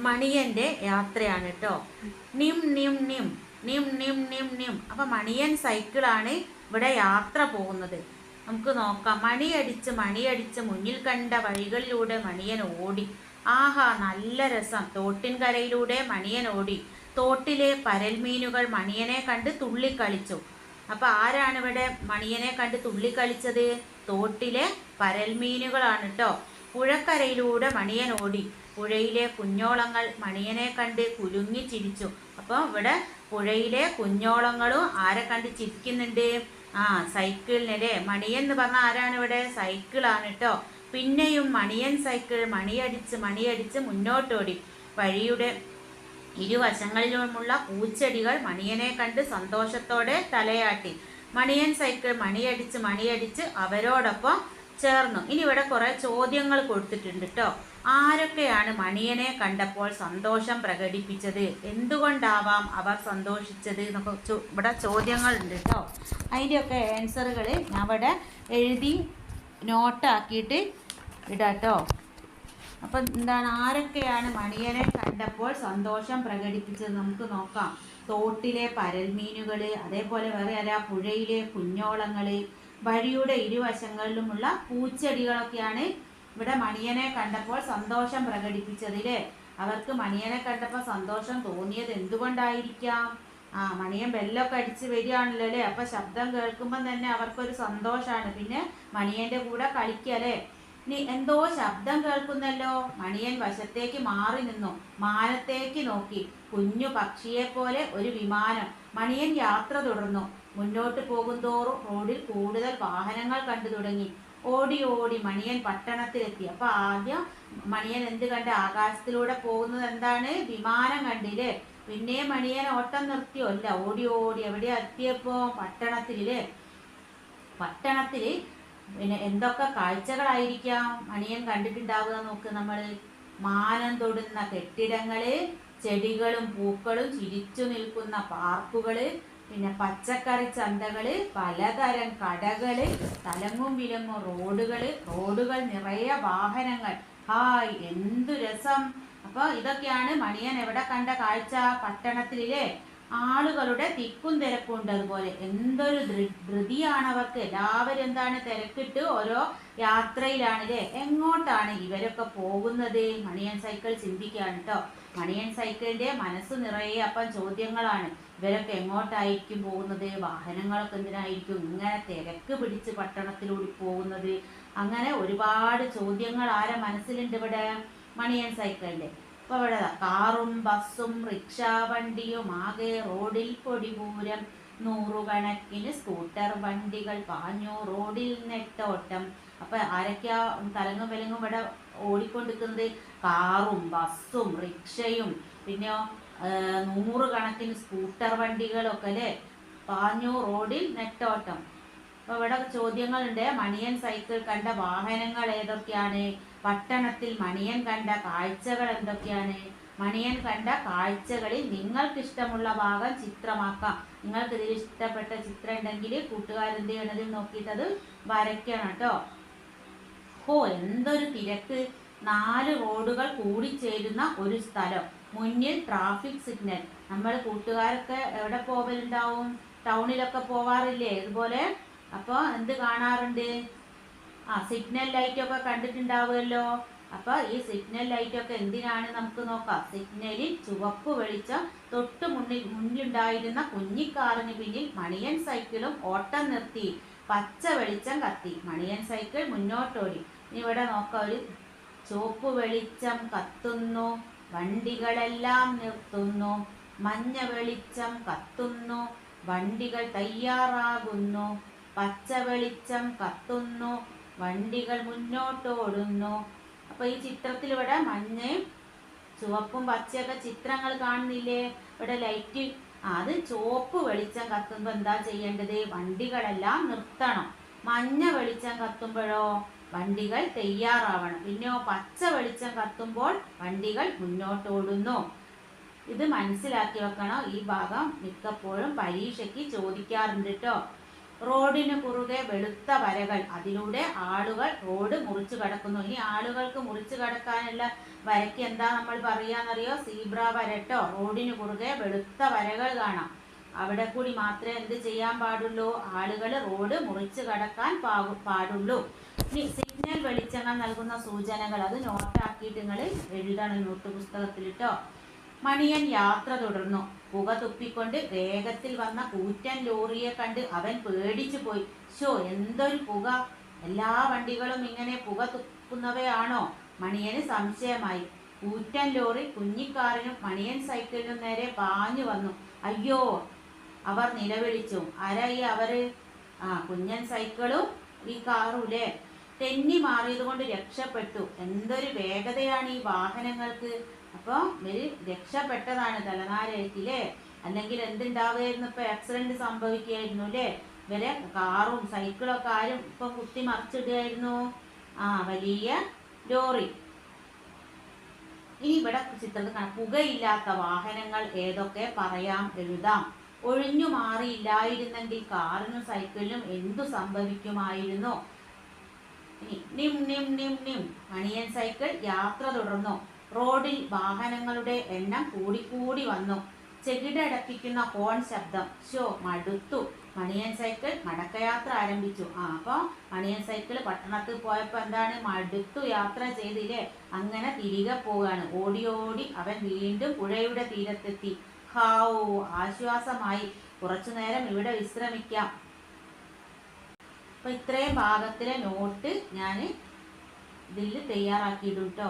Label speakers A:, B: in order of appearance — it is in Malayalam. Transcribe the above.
A: മണിയൻ്റെ യാത്രയാണ് കേട്ടോ. നിം നിം നിം നിം നിം നിം നിം. അപ്പം മണിയൻ സൈക്കിളാണ് ഇവിടെ യാത്ര പോകുന്നത്. നമുക്ക് നോക്കാം. മണിയടിച്ച് മുന്നിൽ കണ്ട വഴികളിലൂടെ മണിയൻ ഓടി. ആഹാ, നല്ല രസം. തോട്ടിൻകരയിലൂടെ മണിയൻ ഓടി. തോട്ടിലെ പരൽമീനുകൾ മണിയനെ കണ്ട് തുള്ളിക്കളിച്ചു. അപ്പം ആരാണ് ഇവിടെ മണിയനെ കണ്ട് തുള്ളിക്കളിച്ചത്? തോട്ടിലെ പരൽമീനുകളാണ് കേട്ടോ. പുഴക്കരയിലൂടെ മണിയൻ ഓടി. പുഴയിലെ കുഞ്ഞോളങ്ങൾ മണിയനെ കണ്ട് കുലുങ്ങി ചിരിച്ചു. അപ്പോൾ ഇവിടെ പുഴയിലെ കുഞ്ഞോളങ്ങളും ആരെ കണ്ട് ചിരിക്കുന്നുണ്ട്? സൈക്കിളിനല്ലേ. മണിയൻ എന്ന് പറഞ്ഞാൽ ആരാണ് ഇവിടെ? സൈക്കിളാണ് കേട്ടോ. പിന്നെയും മണിയൻ സൈക്കിൾ മണിയടിച്ച് മുന്നോട്ടോടി. വഴിയുടെ ഇരുവശങ്ങളിലുമുള്ള പൂച്ചെടികൾ മണിയനെ കണ്ട് സന്തോഷത്തോടെ തലയാട്ടി. മണിയൻ സൈക്കിൾ മണിയടിച്ച് അവരോടൊപ്പം ചേർന്നു. ഇനി ഇവിടെ കുറേ ചോദ്യങ്ങൾ കൊടുത്തിട്ടുണ്ട് കേട്ടോ. ആരൊക്കെയാണ് മണിയനെ കണ്ടപ്പോൾ സന്തോഷം പ്രകടിപ്പിച്ചത്? എന്തുകൊണ്ടാവാം അവർ സന്തോഷിച്ചത് എന്നൊക്കെ ഇവിടെ ചോദ്യങ്ങളുണ്ട് കേട്ടോ. അതിൻ്റെയൊക്കെ ആൻസറുകൾ ഞാൻ ഇവിടെ എഴുതി നോട്ടാക്കിയിട്ട് ഇടാം കേട്ടോ. അപ്പം എന്താണ്, ആരൊക്കെയാണ് മണിയനെ കണ്ടപ്പോൾ സന്തോഷം പ്രകടിപ്പിച്ചത് നമുക്ക് നോക്കാം. തോട്ടിലെ പരൽമീനുകൾ, അതേപോലെ വേറെ അല്ല പുഴയിലെ കുഞ്ഞോളങ്ങൾ, വഴിയുടെ ഇരുവശങ്ങളിലുമുള്ള പൂച്ചെടികളൊക്കെയാണ് ഇവിടെ മണിയനെ കണ്ടപ്പോൾ സന്തോഷം പ്രകടിപ്പിച്ചതില്ലേ. അവർക്ക് മണിയനെ കണ്ടപ്പോൾ സന്തോഷം തോന്നിയത് എന്തുകൊണ്ടായിരിക്കാം? മണിയൻ ബെല്ലൊക്കെ അടിച്ച് വരികയാണല്ലോ അല്ലേ. അപ്പം ശബ്ദം കേൾക്കുമ്പം തന്നെ അവർക്കൊരു സന്തോഷമാണ്. പിന്നെ മണിയൻ്റെ കൂടെ കളിക്കല്ലേ. ഇനി എന്തോ ശബ്ദം കേൾക്കുന്നല്ലോ. മണിയൻ വശത്തേക്ക് മാറി നിന്നു. മാനത്തേക്ക് നോക്കി. കുഞ്ഞു പക്ഷിയെപ്പോലെ ഒരു വിമാനം. മണിയൻ യാത്ര തുടർന്നു. മുന്നോട്ട് പോകുന്തോറും റോഡിൽ കൂടുതൽ വാഹനങ്ങൾ കണ്ടു തുടങ്ങി. ഓടി ഓടി മണിയൻ പട്ടണത്തിലെത്തി. അപ്പോൾ ആദ്യം മണിയൻ എന്ത് കണ്ട്? ആകാശത്തിലൂടെ പോകുന്നത് എന്താണ്? വിമാനം കണ്ടില്ലേ. പിന്നെ മണിയൻ ഓട്ടം നിർത്തിയോ? അല്ല, ഓടി ഓടി എവിടെ എത്തിയപ്പോൾ? പട്ടണത്തിലേ. പട്ടണത്തിൽ പിന്നെ എന്തൊക്കെ കാഴ്ചകളായിരിക്കാം മണിയൻ കണ്ടിട്ടുണ്ടാവുക നോക്ക് നമ്മൾ. മാനം തൊടുന്ന കെട്ടിടങ്ങള്, ചെടികളും പൂക്കളും ചിരിച്ചു നിൽക്കുന്ന പാർക്കുകള്, പിന്നെ പച്ചക്കറി ചന്തകള്, പലതരം കടകള്, തലങ്ങും വിലങ്ങും റോഡുകൾ നിറയെ വാഹനങ്ങൾ. ഹായ്, എന്തു രസം. അപ്പോൾ ഇതൊക്കെയാണ് മണിയൻ എവിടെ കണ്ട കാഴ്ച? പട്ടണത്തിലെ. ആളുകളുടെ തിക്കും തിരക്കുണ്ട്. അതുപോലെ എന്തൊരു ധൃതിയാണ് അവർക്ക്. എല്ലാവരും എന്താണ് തിരക്കിട്ട് ഓരോ യാത്രയിലാണ് അല്ലേ. എങ്ങോട്ടാണ് ഇവരൊക്കെ പോകുന്നത്? മണിയൻ സൈക്കിൾ ചിന്തിക്കുകയാണ് കേട്ടോ. മണിയൻ സൈക്കിളിന്റെ മനസ്സ് നിറയെ അപ്പം ചോദ്യങ്ങളാണ്. ഇവരൊക്കെ എങ്ങോട്ടായിരിക്കും പോകുന്നത്? വാഹനങ്ങളൊക്കെ എന്തിനായിരിക്കും ഇങ്ങനെ തിരക്ക് പിടിച്ച് പട്ടണത്തിലൂടെ പോകുന്നത്? അങ്ങനെ ഒരുപാട് ചോദ്യങ്ങൾ ആരെ മനസ്സിലുണ്ട് ഇവിടെ? മണിയൻ സൈക്കിളിന്റെ. അപ്പോൾ ഇവിടെ കാറും ബസ്സും റിക്ഷാ വണ്ടിയും ആകെ റോഡിൽ പൊടിപൂരം. നൂറുകണക്കിന് സ്കൂട്ടർ വണ്ടികൾ പാഞ്ഞു റോഡിൽ നെട്ടോട്ടം. അപ്പം ആരൊക്കെയാ തലങ്ങും വിലങ്ങും ഇവിടെ ഓടിക്കൊണ്ടിരിക്കുന്നത്? കാറും ബസ്സും റിക്ഷയും പിന്നെ നൂറുകണക്കിന് സ്കൂട്ടർ വണ്ടികളൊക്കെ അല്ലേ. പാഞ്ഞു റോഡിൽ നെട്ടോട്ടം. അപ്പോൾ ഇവിടെ ചോദ്യങ്ങളുണ്ട്. മണിയൻ സൈക്കിൾ കണ്ട വാഹനങ്ങൾ ഏതൊക്കെയാണ്? പട്ടണത്തിൽ മണിയൻ കണ്ട കാഴ്ചകൾ എന്തൊക്കെയാണ്? മണിയൻ കണ്ട കാഴ്ചകളിൽ നിങ്ങൾക്കിഷ്ടമുള്ള ഭാഗം ചിത്രമാക്കാം. നിങ്ങൾക്ക് ഇതിൽ ഇഷ്ടപ്പെട്ട ചിത്രം ഉണ്ടെങ്കിൽ കൂട്ടുകാരെന്ത് ചെയ്യണത് നോക്കിയിട്ട് അത് വരയ്ക്കണം കേട്ടോ. എന്തൊരു തിരക്ക്. 4 റോഡുകൾ കൂടിച്ചേരുന്ന ഒരു സ്ഥലം. മുന്നിൽ ട്രാഫിക് സിഗ്നൽ. നമ്മൾ കൂട്ടുകാരൊക്കെ എവിടെ പോവലുണ്ടാവും? ടൗണിലൊക്കെ പോവാറില്ലേ ഇതുപോലെ? അപ്പോൾ എന്ത് കാണാറുണ്ട്? സിഗ്നൽ ലൈറ്റൊക്കെ കണ്ടിട്ടുണ്ടാവുമല്ലോ. അപ്പോൾ ഈ സിഗ്നൽ ലൈറ്റൊക്കെ എന്തിനാണ് നമുക്ക് നോക്കാം. സിഗ്നലിൽ ചുവപ്പ് വെളിച്ചം. തൊട്ട് മുന്നിലുണ്ടായിരുന്ന കുഞ്ഞിക്കാറിന് പിന്നിൽ മണിയൻ സൈക്കിളും ഓട്ടം നിർത്തി. പച്ച വെളിച്ചം കത്തി. മണിയൻ സൈക്കിൾ മുന്നോട്ടോടി. ഇവിടെ നോക്കാം. ഒരു ചുവപ്പ് വെളിച്ചം കത്തുന്നു. വണ്ടികളെല്ലാം നിർത്തുന്നു. മഞ്ഞ വെളിച്ചം കത്തുന്നു. വണ്ടികൾ തയ്യാറാകുന്നു. പച്ച വെളിച്ചം കത്തുന്നു. വണ്ടികൾ മുന്നോട്ടോടുന്നു. അപ്പോൾ ഈ ചിത്രത്തിൽ ഇവിടെ മഞ്ഞയും ചുവപ്പും പച്ചയൊക്കെ ചിത്രങ്ങൾ കാണുന്നില്ലേ? ഇവിടെ ലൈറ്റ്. അത് ചുവപ്പ് വെളിച്ചം കത്തുമ്പോൾ എന്താ ചെയ്യേണ്ടത്? വണ്ടികളെല്ലാം നിർത്തണം. മഞ്ഞ വെളിച്ചം കത്തുമ്പോഴോ വണ്ടികൾ തയ്യാറാവണം. പിന്നെയോ പച്ച വെളിച്ചം കത്തുമ്പോൾ വണ്ടികൾ മുന്നോട്ടോടുന്നു. ഇത് മനസ്സിലാക്കി വെക്കണം. ഈ ഭാഗം മിക്കപ്പോഴും പരീക്ഷയ്ക്ക് ചോദിക്കാറുണ്ട് കേട്ടോ. റോഡിന് കുറുകെ വെളുത്ത വരകൾ, അതിലൂടെ ആളുകൾ റോഡ് മുറിച്ചു കടക്കുന്നു. ഇനി ആളുകൾക്ക് മുറിച്ചു കടക്കാനുള്ള വരയ്ക്ക് എന്താ നമ്മൾ പറയാന്നറിയോ? സീബ്ര വരട്ടോ. റോഡിന് കുറുകെ വെളുത്ത വരകൾ കാണാം. അവിടെ കൂടി മാത്രമേ എന്ത് ചെയ്യാൻ പാടുള്ളൂ? ആളുകൾ റോഡ് മുറിച്ചു കടക്കാൻ പാടുള്ളൂ. ഇനി സിഗ്നൽ വെളിച്ചങ്ങൾ നൽകുന്ന സൂചനകൾ, അത് നോട്ടാക്കിയിട്ട് നിങ്ങൾ എഴുതണം നോട്ട് പുസ്തകത്തിൽ ട്ടോ. മണിയൻ യാത്ര തുടർന്നു. പുക തുപ്പിക്കൊണ്ട് വേഗത്തിൽ വന്ന കൂറ്റൻ ലോറിയെ കണ്ട് അവൻ പേടിച്ചു പോയി. ഷോ, എന്തൊരു പുക! എല്ലാ വണ്ടികളും ഇങ്ങനെ പുക തുപ്പുന്നവയാണോ? മണിയന് സംശയമായി. കൂറ്റൻ ലോറി കുഞ്ഞിക്കാറിനും മണിയൻ സൈക്കിളിനും നേരെ പാഞ്ഞു വന്നു. അയ്യോ, അവർ നിലവിളിച്ചു. ആരായി അവര്? കുഞ്ഞൻ സൈക്കിളും ഈ കാറുല്ലേ. തെന്നി മാറിയത് കൊണ്ട് രക്ഷപ്പെട്ടു. എന്തൊരു വേഗതയാണ് ഈ വാഹനങ്ങൾക്ക്! അപ്പോൾ ഇവര് രക്ഷപ്പെട്ടതാണ് തലനാരിഴക്കില്ലേ. അല്ലെങ്കിൽ എന്തുണ്ടാവുമായിരുന്നു? ഇപ്പൊ ആക്സിഡന്റ് സംഭവിക്കുകയായിരുന്നു അല്ലേ. ഇവരെ കാറും സൈക്കിളൊക്കെ ആരും ഇപ്പം കുത്തി മറിച്ചിടുകയായിരുന്നു? വലിയ ലോറി. ഇനി ഇവിടെ ചിത്രത്തിൽ കാണാം. പുകയില്ലാത്ത വാഹനങ്ങൾ ഏതൊക്കെ പറയാം, എഴുതാം. ഒഴിഞ്ഞു മാറിയില്ലായിരുന്നെങ്കിൽ കാറിനും സൈക്കിളിനും എന്തു സംഭവിക്കുമായിരുന്നു? നിം നിം നിം നിം. മണിയൻ സൈക്കിൾ യാത്ര തുടർന്നു. റോഡിൽ വാഹനങ്ങളുടെ എണ്ണം കൂടിക്കൂടി വന്നു. ചെകിടടപ്പിക്കുന്ന ഹോൺ ശബ്ദം. ഷോ, മടുത്തു. മണിയൻ സൈക്കിൾ മടക്കയാത്ര ആരംഭിച്ചു. അപ്പോൾ മണിയൻ സൈക്കിൾ പട്ടണത്തിൽ പോയപ്പോൾ എന്താണ്? മടുത്തു യാത്ര ചെയ്തില്ലേ. അങ്ങനെ തിരികെ പോവുകയാണ്. ഓടി ഓടി അവൻ വീണ്ടും പുഴയുടെ തീരത്തെത്തി. ഹാവൂ, ആശ്വാസമായി. കുറച്ചു നേരം ഇവിടെ വിശ്രമിക്കാം. അപ്പോൾ ഇത്രയും ഭാഗത്തിലെ നോട്ട് ഞാൻ ഇതിൽ തയ്യാറാക്കിയിടും കേട്ടോ.